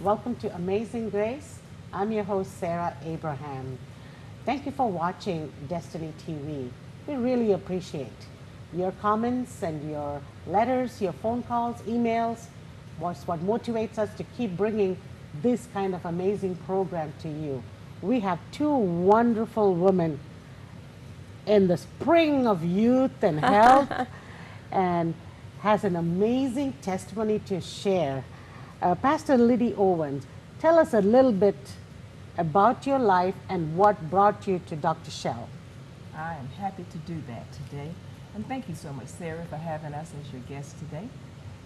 Welcome to Amazing Grace. I'm your host, Sarah Abraham. Thank you for watching Destiny TV. We really appreciate your comments and your letters, your phone calls, emails. What's what motivates us to keep bringing this kind of amazing program to you. We have two wonderful women in the spring of youth and health and has an amazing testimony to share. Pastor Liddie Owens, tell us a little bit about your life and what brought you to Dr. Shel. I am happy to do that today. And thank you so much, Sarah, for having us as your guest today.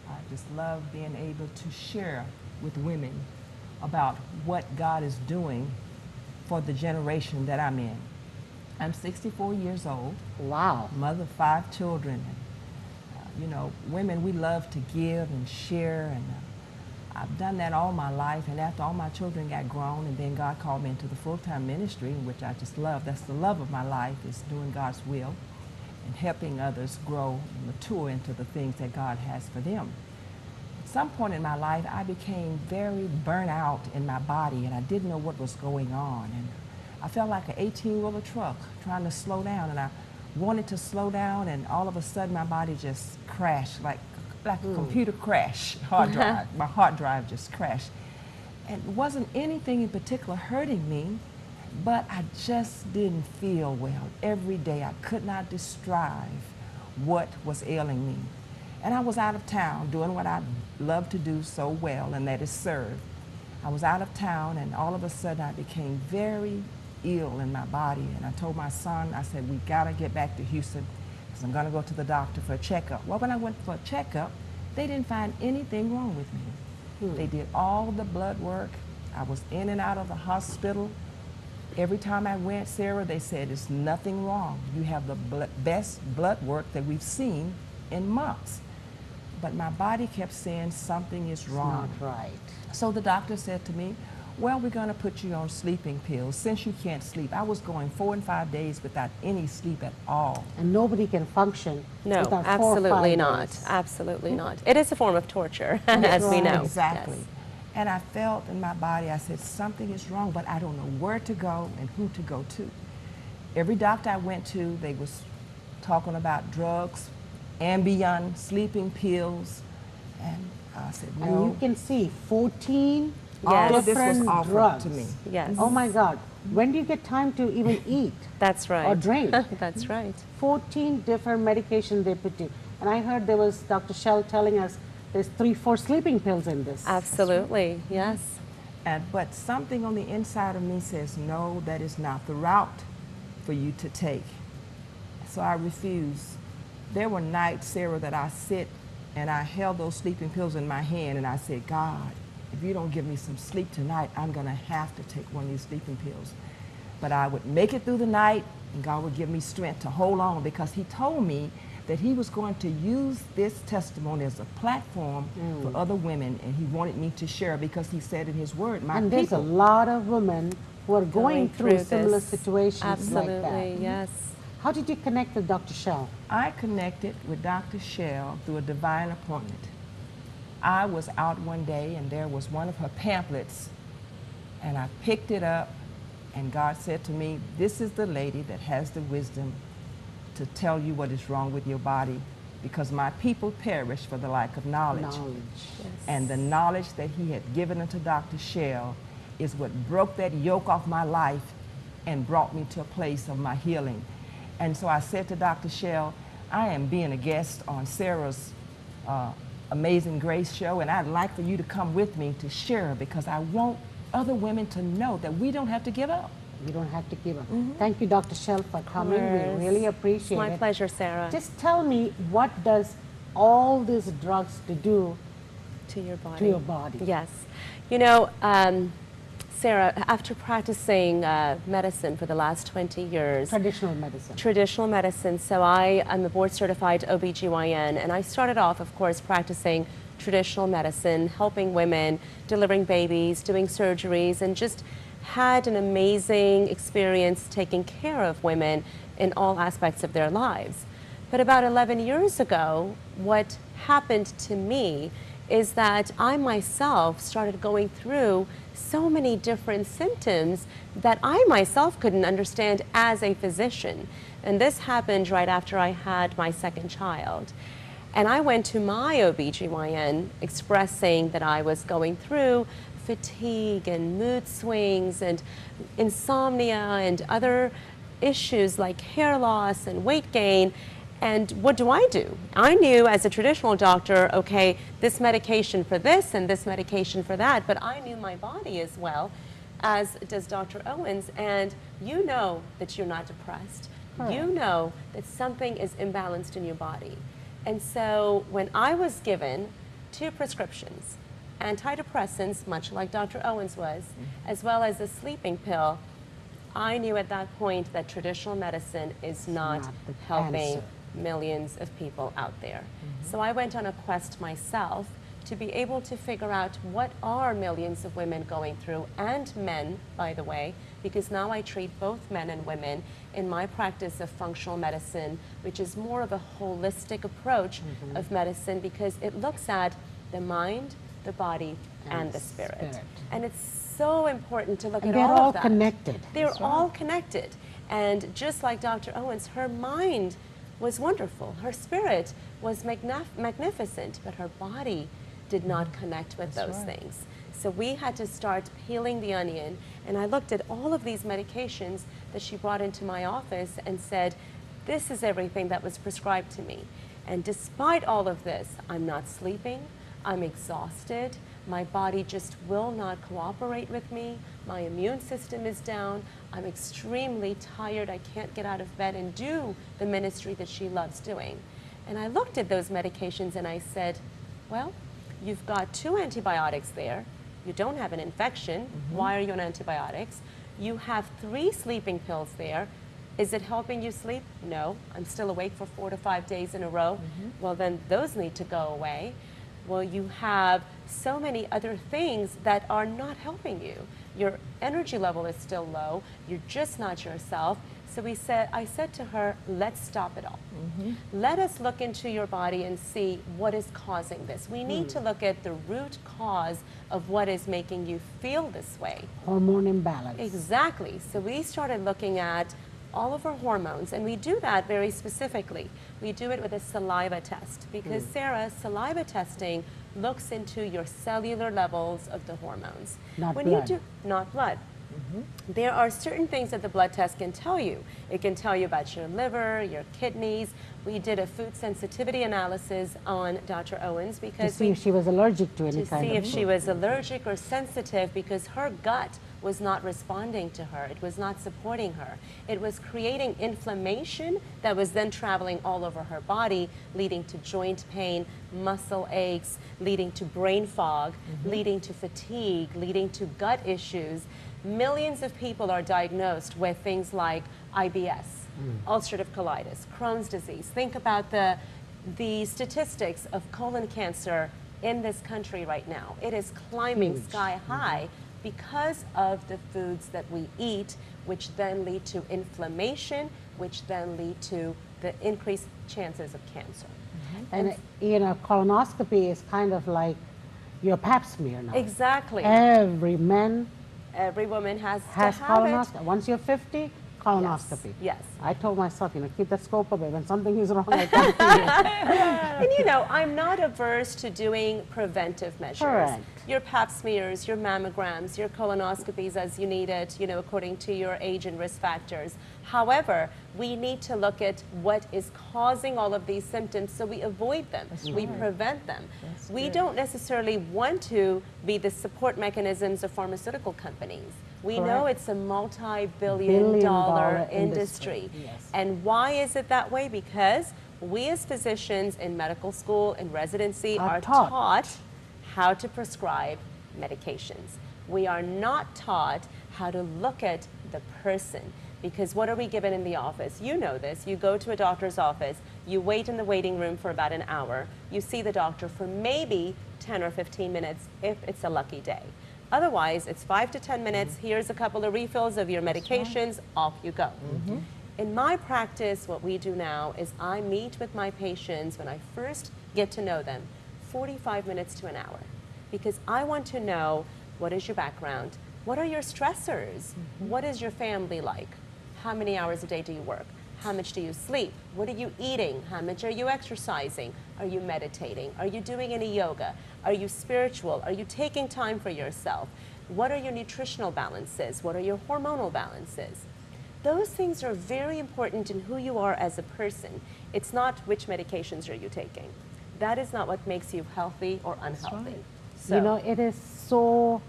I just love being able to share with women about what God is doing for the generation that I'm in. I'm 64 years old. Wow. Mother of 5 children. And, you know, women, we love to give and share, and I've done that all my life. And after all my children got grown, and then God called me into the full-time ministry, which I just love. That's the love of my life, is doing God's will and helping others grow and mature into the things that God has for them. At some point in my life, I became very burnt out in my body, and I didn't know what was going on. And I felt like an 18-wheeler truck trying to slow down, and I wanted to slow down, and all of a sudden my body just crashed, like a computer crash, hard drive. My hard drive just crashed. And it wasn't anything in particular hurting me, but I just didn't feel well. Every day I could not describe what was ailing me. And I was out of town doing what I love to do so well, and that is serve. I was out of town, and all of a sudden I became very ill in my body. And I told my son, I said, we gotta get back to Houston because I'm gonna go to the doctor for a checkup. Well, when I went for a checkup, they didn't find anything wrong with me. They did all the blood work. I was in and out of the hospital. Every time I went, Sarah, they said, there's nothing wrong. You have the best blood work that we've seen in months. But my body kept saying something is wrong. Not right. So the doctor said to me, well, we're going to put you on sleeping pills since you can't sleep. I was going 4 and 5 days without any sleep at all. And nobody can function No, without absolutely 4 or 5 not. days. Absolutely not. It is a form of torture, as we know. Exactly. Yes. And I felt in my body, I said, something is wrong, but I don't know where to go and who to go to. Every doctor I went to, they was talking about drugs, Ambien, sleeping pills, and I said, no. And you can see 14 All of this different was offered drugs. to me. Yes. Oh my God. When do you get time to even eat That's right. or drink? That's right. 14 different medications they put you. And I heard there was Dr. Shel telling us there's 3-4 sleeping pills in this. Absolutely. Yes. But something on the inside of me says, no, that is not the route for you to take. So I refuse. There were nights, Sarah, that I sit and I held those sleeping pills in my hand and I said, God, if you don't give me some sleep tonight, I'm going to have to take one of these sleeping pills. But I would make it through the night, and God would give me strength to hold on, because he told me that he was going to use this testimony as a platform for other women, and he wanted me to share, because he said in his word, my And there's a people. lot of women who are going through similar this. situations Absolutely. like that. Yes. How did you connect with Dr. Shel? I connected with Dr. Shel through a divine appointment. I was out one day and there was one of her pamphlets, and I picked it up, and God said to me, this is the lady that has the wisdom to tell you what is wrong with your body, because my people perish for the lack of knowledge. Yes. And the knowledge that he had given unto Dr. Shel is what broke that yoke off my life and brought me to a place of my healing. And so I said to Dr. Shel, I am being a guest on Sarah's Amazing Grace show, and I'd like for you to come with me to share, because I want other women to know that we don't have to give up. You don't have to give up. Thank you, Dr. Shel, for coming. course. We really appreciate My it. pleasure, Sarah. Just tell me, what does all these drugs to do to your body. to your body? Yes. You know, Sarah, after practicing medicine for the last 20 years, Traditional medicine. so I am a board-certified OBGYN, and I started off, of course, practicing traditional medicine, helping women, delivering babies, doing surgeries, and just had an amazing experience taking care of women in all aspects of their lives. But about 11 years ago, what happened to me is that I myself started going through so many different symptoms that I myself couldn't understand as a physician. And this happened right after I had my second child. And I went to my OBGYN expressing that I was going through fatigue and mood swings and insomnia and other issues like hair loss and weight gain. And what do? I knew as a traditional doctor, okay, this medication for this and this medication for that, but I knew my body as well as does Dr. Owens, and you know that you're not depressed. Correct. You know that something is imbalanced in your body. And so when I was given 2 prescriptions, antidepressants, much like Dr. Owens was, as well as a sleeping pill, I knew at that point that traditional medicine is not the helping answer. millions of people out there. So I went on a quest myself to be able to figure out what are millions of women going through, and men, by the way, because now I treat both men and women in my practice of functional medicine, which is more of a holistic approach of medicine, because it looks at the mind, the body, and the spirit. And it's so important to look at they're all of that. connected. They're all connected. And just like Dr. Owens, her mind was wonderful. Her spirit was magnificent, but her body did not connect with those things. So we had to start peeling the onion, and I looked at all of these medications that she brought into my office and said, this is everything that was prescribed to me. And despite all of this, I'm not sleeping, I'm exhausted, my body just will not cooperate with me, my immune system is down, I'm extremely tired, I can't get out of bed and do the ministry that she loves doing. And I looked at those medications and I said, well, you've got 2 antibiotics there, you don't have an infection, why are you on antibiotics? You have 3 sleeping pills there. Is it helping you sleep? No, I'm still awake for 4 to 5 days in a row. Well, then those need to go away. Well, you have so many other things that are not helping you. Your energy level is still low, you're just not yourself. So I said to her, let's stop it all. Let us look into your body and see what is causing this. We need to look at the root cause of what is making you feel this way. Hormone imbalance. Exactly. So we started looking at all of our hormones, and we do that very specifically. We do it with a saliva test because, Sarah, saliva testing looks into your cellular levels of the hormones. Not blood. Not blood. There are certain things that the blood test can tell you. It can tell you about your liver, your kidneys. We did a food sensitivity analysis on Dr. Owens because to see if she was allergic to any kind of if food. she was allergic or sensitive, because her gut was not responding to her. It was not supporting her. It was creating inflammation that was then traveling all over her body, leading to joint pain, muscle aches, leading to brain fog, leading to fatigue, leading to gut issues. Millions of people are diagnosed with things like IBS, ulcerative colitis, Crohn's disease. Think about the statistics of colon cancer in this country right now. It is climbing sky high because of the foods that we eat, which then lead to inflammation, which then lead to the increased chances of cancer. And you know, colonoscopy is kind of like your pap smear now. Exactly. Every woman has to have colonoscopy. it. Once you're 50, colonoscopy. Yes. I told myself, you know, keep that scope up. When something is wrong, I can't see it. And you know, I'm not averse to doing preventive measures. Correct. Your pap smears, your mammograms, your colonoscopies as you need it, you know, according to your age and risk factors. However, we need to look at what is causing all of these symptoms so we avoid them, we prevent them. We don't necessarily want to be the support mechanisms of pharmaceutical companies. We know it's a multi-billion dollar industry. Yes. And why is it that way? Because we as physicians in medical school and residency are taught how to prescribe medications. We are not taught how to look at the person. Because what are we given in the office? You know this. You go to a doctor's office, you wait in the waiting room for about an hour, you see the doctor for maybe 10 or 15 minutes if it's a lucky day. Otherwise, it's 5 to 10 minutes, here's a couple of refills of your medications, off you go. In my practice, what we do now is I meet with my patients when I first get to know them. 45 minutes to an hour, because I want to know what is your background, what are your stressors, what is your family like, how many hours a day do you work, how much do you sleep, what are you eating, how much are you exercising, are you meditating, are you doing any yoga, are you spiritual, are you taking time for yourself, what are your nutritional balances, what are your hormonal balances. Those things are very important in who you are as a person. It's not which medications are you taking. That is not what makes you healthy or unhealthy. right. So, You know, it is so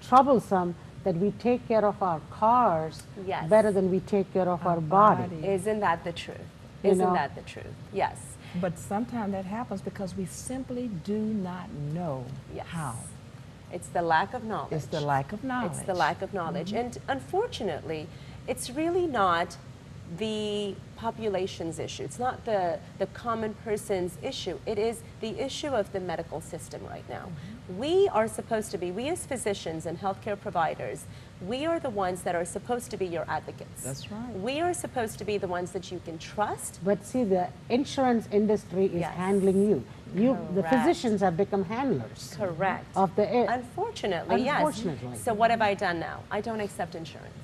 troublesome that we take care of our cars Yes. better than we take care of our body. body. isn't that the truth? You Isn't know? that the truth? Yes. But sometimes that happens because we simply do not know Yes. how. It's the lack of knowledge. It's the lack of knowledge. It's the lack of knowledge. And unfortunately, it's really not the population's issue. It's not the common person's issue. It is the issue of the medical system right now. We are supposed to be, we as physicians and healthcare providers, we are the ones that are supposed to be your advocates. That's right. We are supposed to be the ones that you can trust. But see, the insurance industry is Yes. handling you. The Correct. physicians have become handlers Correct. of the Unfortunately, yes. Unfortunately. So what have I done now? I don't accept insurance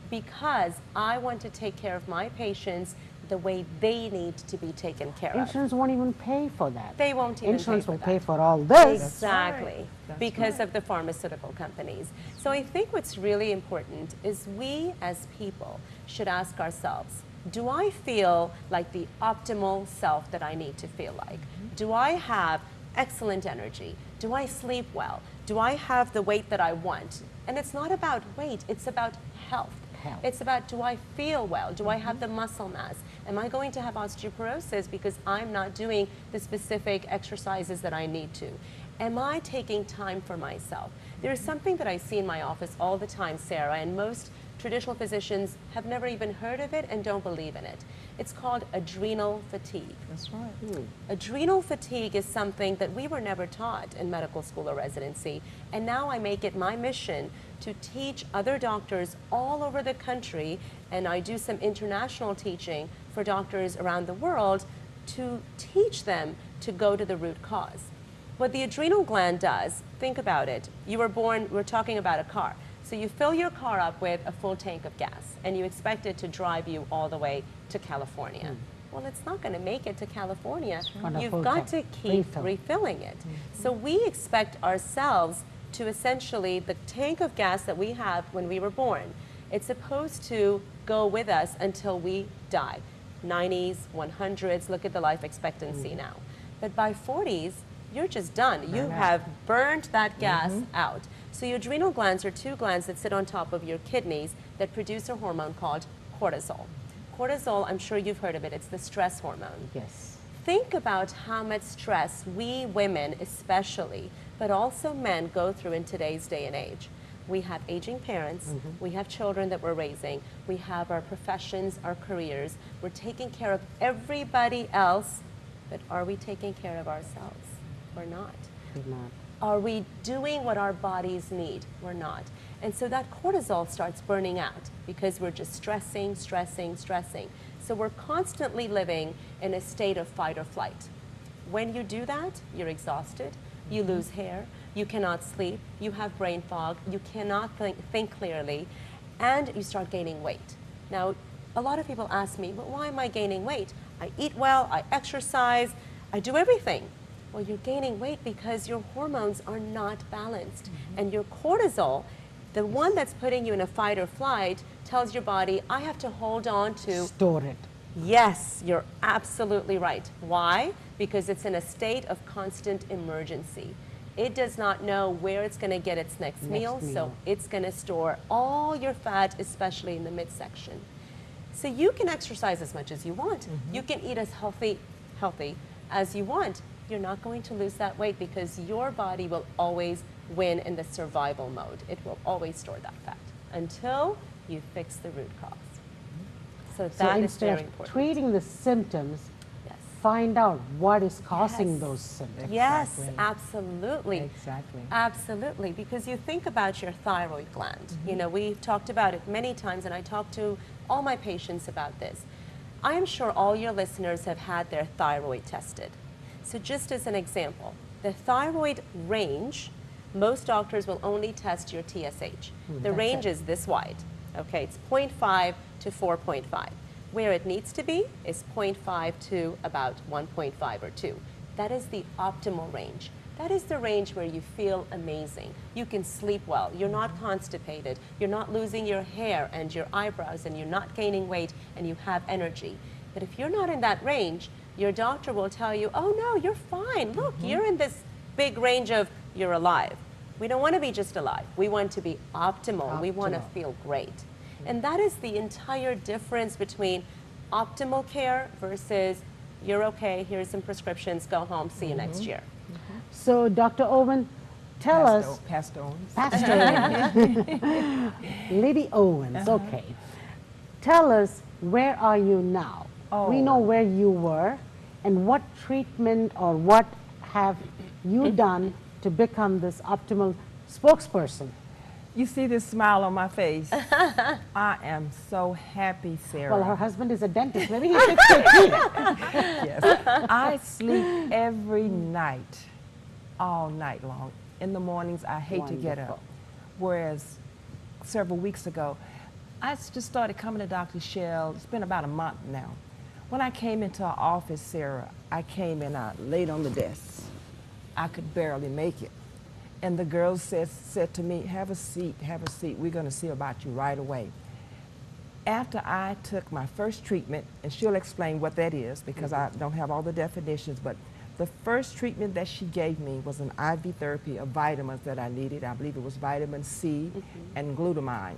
because I want to take care of my patients the way they need to be taken care of. Insurance won't even pay for that. They won't even Insurance pay for will that. pay for all this. Exactly, That's because right. of the pharmaceutical companies. So I think what's really important is we as people should ask ourselves, do I feel like the optimal self that I need to feel like? Do I have excellent energy? Do I sleep well? Do I have the weight that I want? And it's not about weight, it's about health. Health. It's about, do I feel well? Do I have the muscle mass? Am I going to have osteoporosis because I'm not doing the specific exercises that I need to? Am I taking time for myself? There's something that I see in my office all the time, Sarah, and most traditional physicians have never even heard of it and don't believe in it. It's called adrenal fatigue. That's right. Adrenal fatigue is something that we were never taught in medical school or residency, and now I make it my mission to teach other doctors all over the country, and I do some international teaching for doctors around the world to teach them to go to the root cause. What the adrenal gland does, think about it. You were born, we're talking about a car. So you fill your car up with a full tank of gas, and you expect it to drive you all the way to California. Well, it's not going to make it to California. On a You've full got to tank. keep Refill. refilling it. So we expect ourselves to essentially, the tank of gas that we have when we were born, it's supposed to go with us until we die. 90s, 100s, look at the life expectancy now. But by 40s, you're just done. You have burned that gas out. So your adrenal glands are two glands that sit on top of your kidneys that produce a hormone called cortisol. Cortisol, I'm sure you've heard of it, it's the stress hormone. Yes. Think about how much stress we women especially, but also men, go through in today's day and age. We have aging parents, we have children that we're raising, we have our professions, our careers, we're taking care of everybody else, but are we taking care of ourselves? We're not. Did not. Are we doing what our bodies need? We're not. And so that cortisol starts burning out because we're just stressing, stressing, stressing. So we're constantly living in a state of fight or flight. When you do that, you're exhausted, you lose hair, you cannot sleep, you have brain fog, you cannot think clearly, and you start gaining weight. Now, a lot of people ask me, but why am I gaining weight? I eat well, I exercise, I do everything. Well, you're gaining weight because your hormones are not balanced. And your cortisol, the one that's putting you in a fight or flight, tells your body, I have to hold on to. Store it. Yes, you're absolutely right. Why? Because it's in a state of constant emergency. It does not know where it's going to get its next meal, so it's going to store all your fat, especially in the midsection. So you can exercise as much as you want. You can eat as healthy as you want. You're not going to lose that weight because your body will always win in the survival mode. It will always store that fat until you fix the root cause. So that is instead very of important. treating the symptoms, Yes. find out what is causing Yes. those symptoms. Yes, Exactly. absolutely. Exactly. Absolutely, because you think about your thyroid gland. You know, we've talked about it many times, and I talk to all my patients about this. I am sure all your listeners have had their thyroid tested. So just as an example, the thyroid range, most doctors will only test your TSH. The range is this wide, okay? It's 0.5 to 4.5. Where it needs to be is 0.5 to about 1.5 or 2. That is the optimal range. That is the range where you feel amazing. You can sleep well. You're not constipated. You're not losing your hair and your eyebrows, and you're not gaining weight, and you have energy. But if you're not in that range, your doctor will tell you, oh no, you're fine. Look, you're in this big range of you're alive. We don't want to be just alive. We want to be optimal. We want to feel great. And that is the entire difference between optimal care versus you're okay, here's some prescriptions, go home, see you next year. So, Dr. Owen, tell us. Pastor Owens. Pastor Owens. Lady Owens, okay. Tell us, where are you now? We know where you were, and what treatment or what have you done to become this optimal spokesperson? You see this smile on my face. I am so happy, Sarah. Well, her husband is a dentist. Maybe he should take it. Yes. I sleep every night, all night long. In the mornings, I hate to get up. Whereas several weeks ago, I just started coming to Dr. Shel. It's been about a month now. When I came into our office, Sarah, I came and I laid on the desk. I could barely make it. And the girls said to me, have a seat, we're gonna see about you right away. After I took my first treatment, and she'll explain what that is because I don't have all the definitions, but the first treatment that she gave me was an IV therapy of vitamins that I needed. I believe it was vitamin C and glutamine.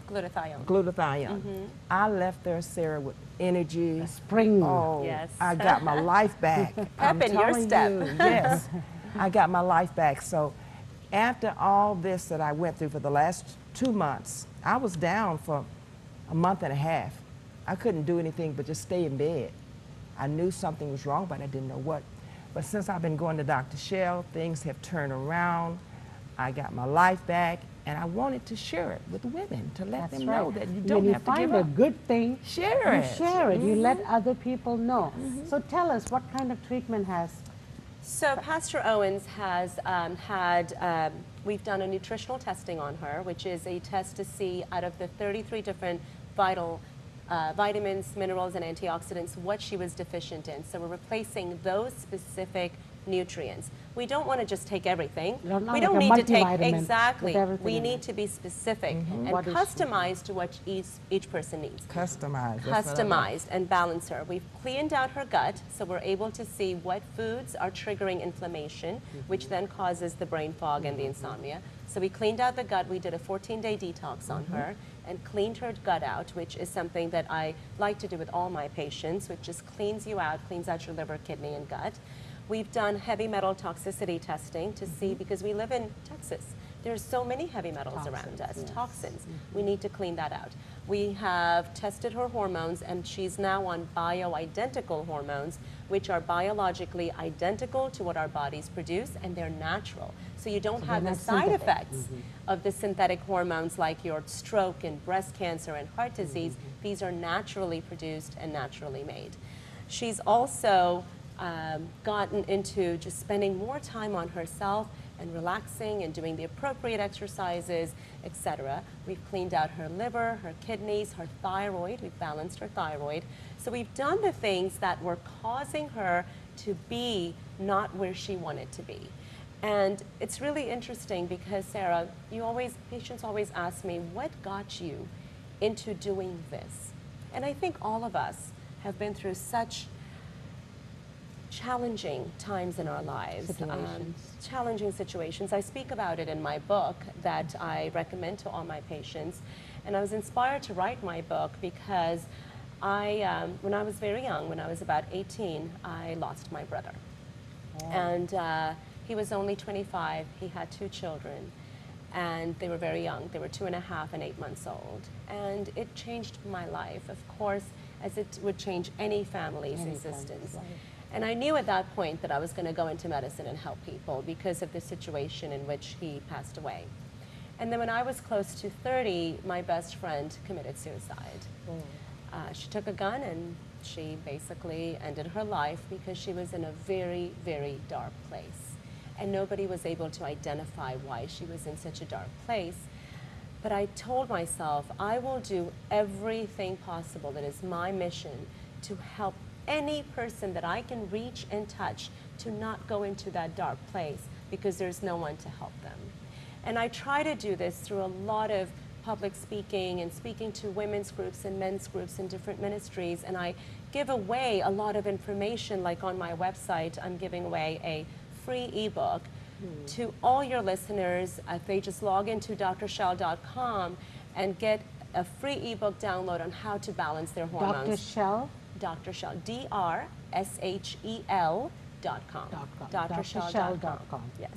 Glutathione. I left there, Sarah, with energy. Spring. Oh, yes. I got my life back. Pep in your step. Yes, I got my life back. So after all this that I went through for the last 2 months, I was down for a month and a half. I couldn't do anything but just stay in bed. I knew something was wrong, but I didn't know what. But since I've been going to Dr. Shel, things have turned around. I got my life back, and I wanted to share it with women to let them know that you don't have to give up. When you find a good thing, share it. You share it. You let other people know. So tell us, what kind of treatment has... So Pastor Owens has we've done a nutritional testing on her, which is a test to see out of the 33 different vitamins, minerals, and antioxidants what she was deficient in. So we're replacing those specific nutrients. We don't want to just take everything. We don't need to take, exactly. We need to be specific and customized to what each person needs. Customized and balance her. We've cleaned out her gut, so we're able to see what foods are triggering inflammation, which then causes the brain fog and the insomnia. So we cleaned out the gut. We did a 14-day detox on her and cleaned her gut out, which is something that I like to do with all my patients, which just cleans you out, cleans out your liver, kidney, and gut. We've done heavy metal toxicity testing to see, because we live in Texas, there's so many heavy metals around us, toxins. We need to clean that out. We have tested her hormones, and she's now on bioidentical hormones, which are biologically identical to what our bodies produce, and they're natural. So you don't have the side effects of the synthetic hormones like your stroke and breast cancer and heart disease. These are naturally produced and naturally made. She's also gotten into just spending more time on herself and relaxing and doing the appropriate exercises, etc. We've cleaned out her liver, her kidneys, her thyroid. We've balanced her thyroid. So we've done the things that were causing her to be not where she wanted to be. And it's really interesting because, Sarah, patients always ask me, what got you into doing this? And I think all of us have been through such challenging times in our lives, challenging situations. I speak about it in my book that I recommend to all my patients. And I was inspired to write my book because when I was very young, when I was about 18, I lost my brother. And he was only 25. He had 2 children, and they were very young. They were 2.5 and 8 months old. And it changed my life, of course, as it would change any family's existence. And I knew at that point that I was going to go into medicine and help people because of the situation in which he passed away. And then when I was close to 30, my best friend committed suicide. She took a gun and She basically ended her life because she was in a very, very dark place. And nobody was able to identify why she was in such a dark place. But I told myself, I will do everything possible that is my mission to help any person that I can reach and touch to not go into that dark place, because there's no one to help them. And I try to do this through a lot of public speaking and speaking to women's groups and men's groups in different ministries. And I give away a lot of information, like on my website, I'm giving away a free ebook to all your listeners. If they just log into drshel.com and get a free ebook download on how to balance their hormones. Dr. Shel? Dr. Shel, DRSHEL.com. drshel.com. Yes.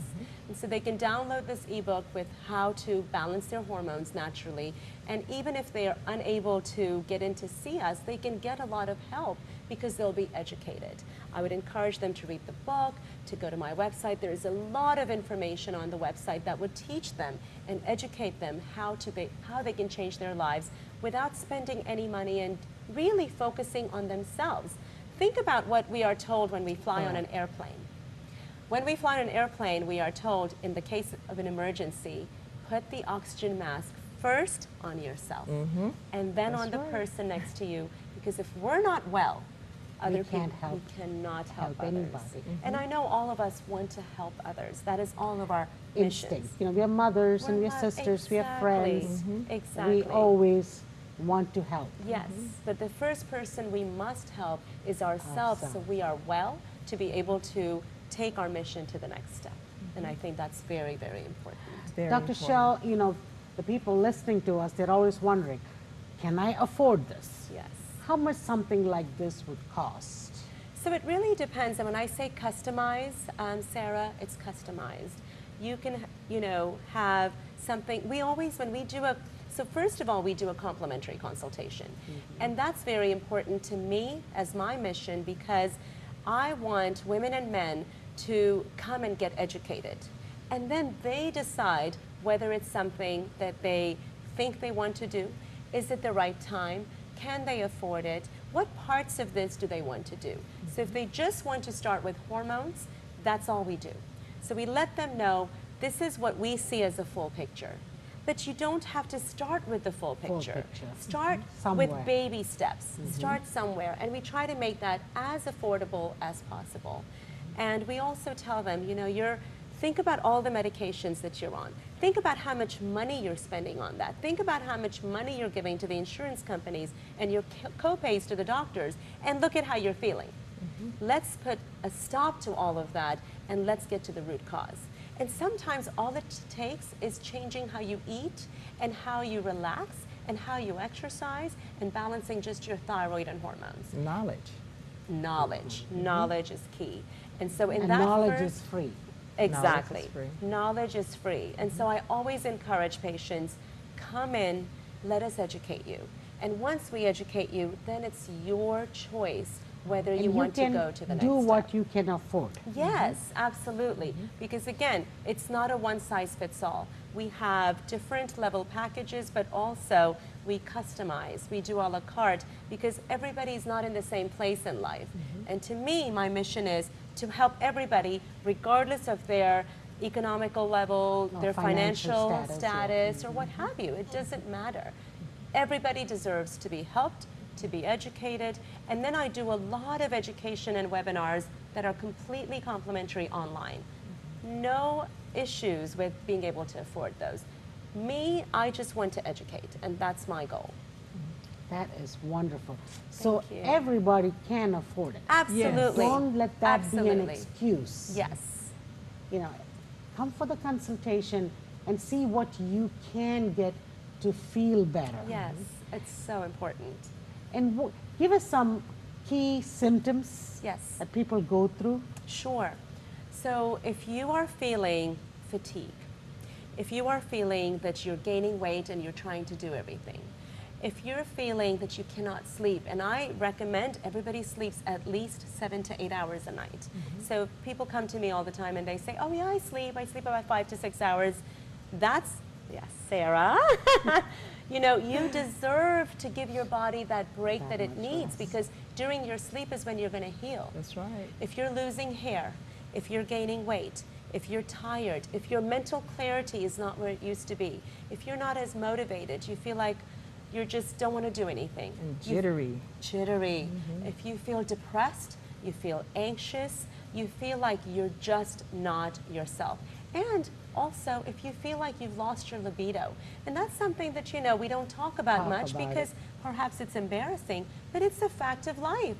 And so they can download this ebook with how to balance their hormones naturally. And even if they are unable to get in to see us, they can get a lot of help because they'll be educated. I would encourage them to read the book, to go to my website. There is a lot of information on the website that would teach them and educate them how they can change their lives without spending any money and really focusing on themselves. Think about what we are told when we fly on an airplane. When we fly on an airplane, we are told, in the case of an emergency, put the oxygen mask first on yourself and then on the person next to you, because if we're not well, other people, we cannot help others. anybody. And I know all of us want to help others. That is all of our missions. Instinct. You know, we are mothers and we are sisters, we are friends. Exactly. We always want to help. Yes, but the first person we must help is ourselves, so we are well to be able to take our mission to the next step. And I think that's very, very important. Dr. Shel, you know, the people listening to us, they're always wondering, can I afford this? Yes. How much something like this would cost? So it really depends. And when I say customize, Sarah, it's customized. You can, you know, have something. We always, when we do a, so first of all, we do a complimentary consultation. And that's very important to me as my mission, because I want women and men to come and get educated. And then they decide whether it's something that they think they want to do. Is it the right time? Can they afford it? What parts of this do they want to do? So if they just want to start with hormones, that's all we do. So we let them know this is what we see as a full picture. But you don't have to start with the full picture. Start with baby steps. Start somewhere. And we try to make that as affordable as possible. And we also tell them, you know, think about all the medications that you're on. Think about how much money you're spending on that. Think about how much money you're giving to the insurance companies and your co-pays to the doctors, and look at how you're feeling. Let's put a stop to all of that, and let's get to the root cause. And sometimes all it takes is changing how you eat and how you relax and how you exercise, and balancing just your thyroid and hormones. Knowledge. Knowledge is key. And so in that knowledge is free. Exactly. Knowledge is free. And so I always encourage patients, come in, let us educate you. And once we educate you, then it's your choice whether you want to go to the next step. Do what you can afford. Yes, absolutely. Because again, it's not a one-size-fits-all. We have different level packages, but also we customize. We do a la carte, because everybody's not in the same place in life. And to me, my mission is to help everybody, regardless of their economical level, their financial status, or what have you. It doesn't matter. Everybody deserves to be helped, to be educated. And then I do a lot of education and webinars that are completely complimentary online. No issues with being able to afford those. Me, I just want to educate, and that's my goal. That is wonderful. So everybody can afford it. Absolutely. Don't let that be an excuse. Yes. You know, come for the consultation and see what you can get to feel better. Yes, it's so important. And give us some key symptoms that people go through. Sure. So if you are feeling fatigue, if you are feeling that you're gaining weight and you're trying to do everything, if you're feeling that you cannot sleep, and I recommend everybody sleeps at least 7 to 8 hours a night. So people come to me all the time and they say, oh yeah, I sleep about 5 to 6 hours. That's, yes, Sarah. You know, you deserve to give your body that break that it needs, because During your sleep is when you're going to heal. That's right. If you're losing hair, if you're gaining weight, if you're tired, if your mental clarity is not where it used to be, if you're not as motivated, you feel like you just don't want to do anything. And jittery. Jittery. If you feel depressed, you feel anxious, you feel like you're just not yourself. And also, if you feel like you've lost your libido, and that's something that, you know, we don't talk about much because perhaps it's embarrassing, but it's a fact of life.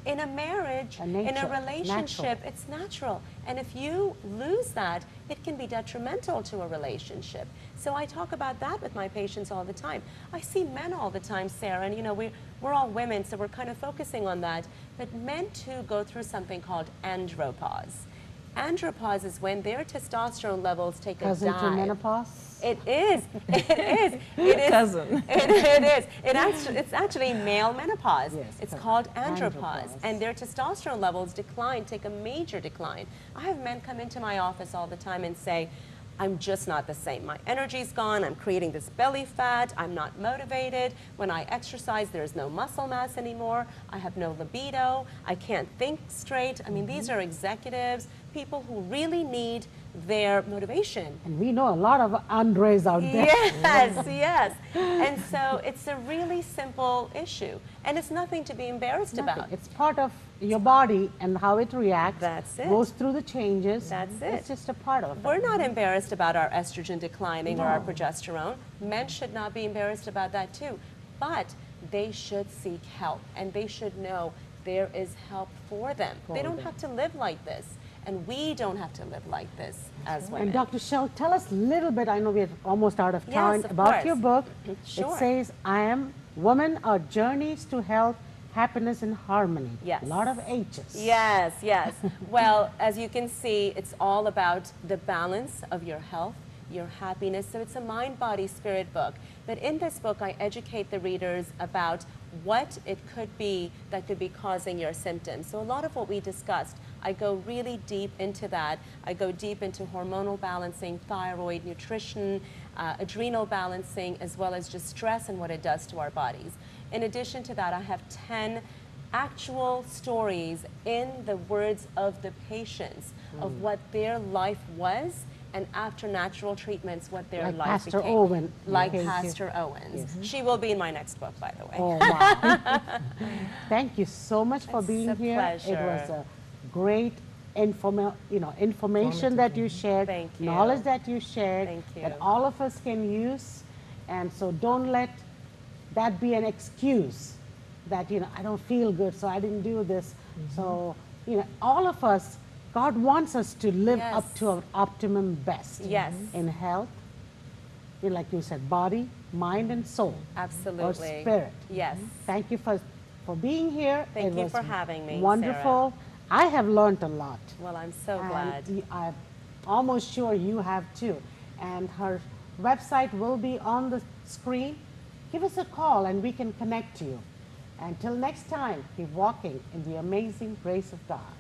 In a marriage, in a relationship, it's natural. And if you lose that, it can be detrimental to a relationship. So I talk about that with my patients all the time. I see men all the time, Sarah, and you know, we're all women, so we're kind of focusing on that. But men too go through something called andropause. Andropause is when their testosterone levels take a dive. Cousin to menopause? It is. It is. It is. Cousin. It is. It's actually male menopause. Yes, it's called andropause. And their testosterone levels decline, take a major decline. I have men come into my office all the time and say, I'm just not the same. My energy's gone. I'm creating this belly fat. I'm not motivated. When I exercise, there's no muscle mass anymore. I have no libido. I can't think straight. I mean, these are executives, people who really need their motivation. And we know a lot of Andres out there. Yes, yes. And so it's a really simple issue. And it's nothing to be embarrassed about. It's part of your body and how it reacts. That's it. Goes through the changes. That's it. It's just a part of it. We're not embarrassed about our estrogen declining or our progesterone. Men should not be embarrassed about that too. But they should seek help, and they should know there is help for them. They don't have to live like this. And we don't have to live like this as women. And Dr. Shel, tell us a little bit, I know we're almost out of time, Yes, of about course. your book. Sure. It says, I Am Woman, Our Journeys to Health, Happiness and Harmony. Yes. A lot of H's. Yes, yes. Well, as you can see, it's all about the balance of your health, your happiness. So it's a mind, body, spirit book. But in this book, I educate the readers about what it could be that could be causing your symptoms. So a lot of what we discussed, I go really deep into that. I go deep into hormonal balancing, thyroid, nutrition, adrenal balancing, as well as just stress and what it does to our bodies. In addition to that, I have 10 actual stories in the words of the patients of what their life was, and after natural treatments, what their Like life Pastor became. Owen. Like Yes. Pastor Owens. She will be in my next book, by the way. Oh, wow. Thank you so much for It's being a here. pleasure. It was a great information that you shared, Thank you. knowledge that you shared, Thank you. that all of us can use. And so don't let that be an excuse that, I don't feel good, so I didn't do this. So, all of us, God wants us to live Yes. up to our optimum best. Yes. In health, like you said, body, mind, and soul. Absolutely. Or spirit. Yes. Thank you for being here. Thank It you was for having me, wonderful. I have learned a lot. Well, I'm so glad. And I'm almost sure you have too. And her website will be on the screen. Give us a call and we can connect you. Until next time, keep walking in the amazing grace of God.